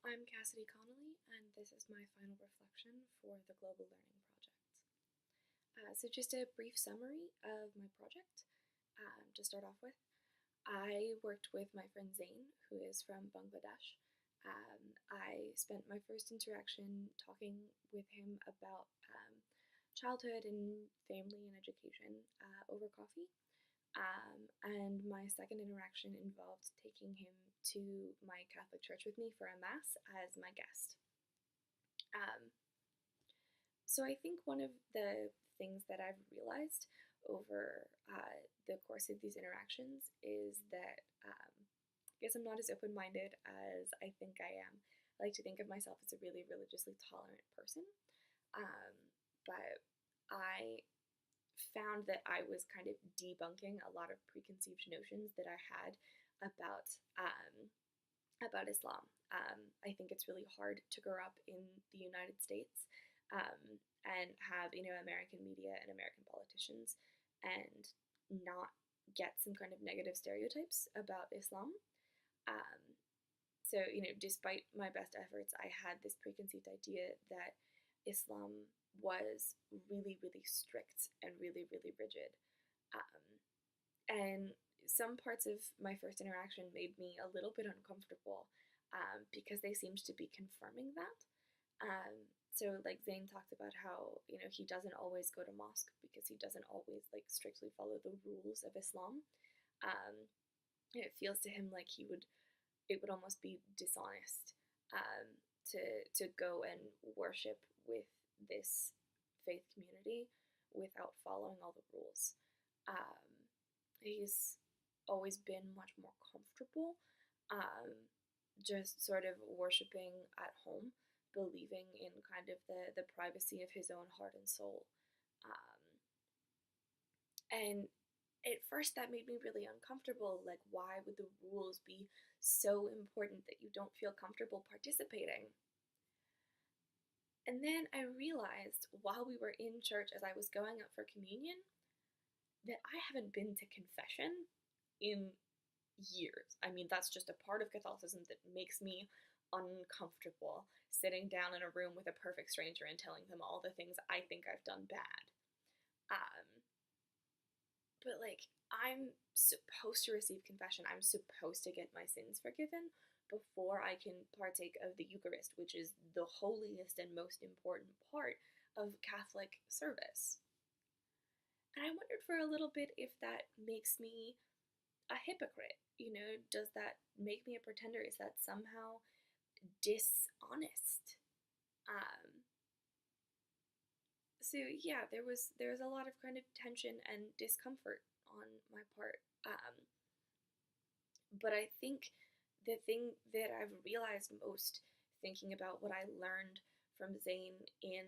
I'm Cassidy Connolly, and this is my final reflection for the Global Learning Project. So just a brief summary of my project to start off with. I worked with my friend Zain, who is from Bangladesh. I spent my first interaction talking with him about childhood and family and education over coffee. And my second interaction involved taking him to my Catholic church with me for a Mass as my guest. So I think one of the things that I've realized over the course of these interactions is that I guess I'm not as open minded as I think I am. I like to think of myself as a really religiously tolerant person, but I found that I was kind of debunking a lot of preconceived notions that I had about Islam. I think it's really hard to grow up in the United States and have American media and American politicians and not get some kind of negative stereotypes about Islam. Um, so despite my best efforts, I had this preconceived idea that Islam was really, really strict and really, really rigid. And some parts of my first interaction made me a little bit uncomfortable because they seemed to be confirming that. So like Zain talked about how he doesn't always go to mosque because he doesn't always like strictly follow the rules of Islam. It feels to him like it would almost be dishonest to go and worship with this faith community without following all the rules. He's always been much more comfortable just sort of worshiping at home, believing in kind of the privacy of his own heart and soul. And at first that made me really uncomfortable. Like, why would the rules be so important that you don't feel comfortable participating? And then I realized while we were in church as I was going up for communion that I haven't been to confession in years. I mean, that's just a part of Catholicism that makes me uncomfortable, sitting down in a room with a perfect stranger and telling them all the things I think I've done bad. But like, I'm supposed to receive confession. I'm supposed to get my sins forgiven before I can partake of the Eucharist, which is the holiest and most important part of Catholic service. And I wondered for a little bit if that makes me a hypocrite. Does that make me a pretender? Is that somehow dishonest? So yeah, there was a lot of kind of tension and discomfort on my part. But I think the thing that I've realized most thinking about what I learned from Zain in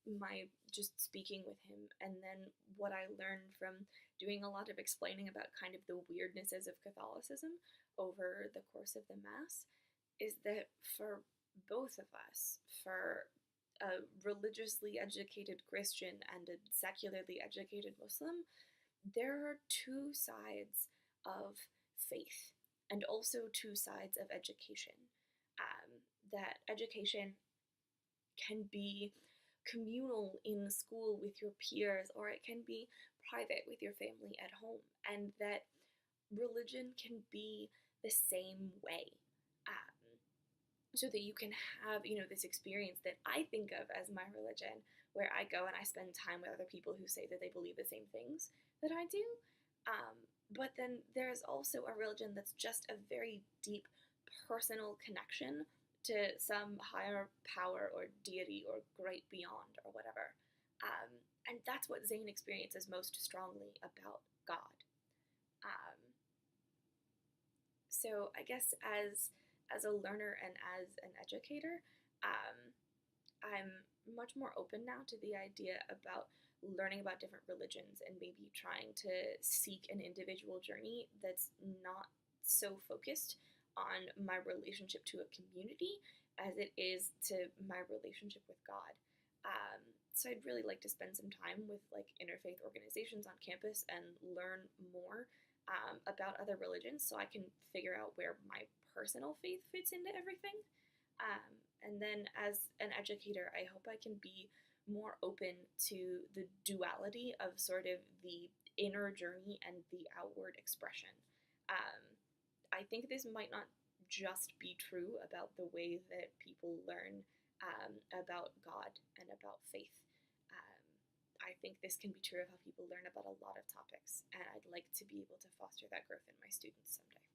my just speaking with him, and then what I learned from doing a lot of explaining about kind of the weirdnesses of Catholicism over the course of the Mass, is that for both of us, for a religiously educated Christian and a secularly educated Muslim, there are two sides of faith and also two sides of education. That education can be communal in school with your peers, or it can be private with your family at home, and that religion can be the same way. So that you can have, this experience that I think of as my religion, where I go and I spend time with other people who say that they believe the same things that I do. But then there's also a religion that's just a very deep personal connection to some higher power or deity or great beyond or whatever. And that's what Zain experiences most strongly about God. So I guess as a learner and as an educator, I'm much more open now to the idea about learning about different religions and maybe trying to seek an individual journey that's not so focused on my relationship to a community as it is to my relationship with God. So I'd really like to spend some time with like interfaith organizations on campus and learn more about other religions so I can figure out where my personal faith fits into everything. And then as an educator, I hope I can be more open to the duality of sort of the inner journey and the outward expression. Um, I think this might not just be true about the way that people learn about God and about faith. Um, I think this can be true of how people learn about a lot of topics, and I'd like to be able to foster that growth in my students someday.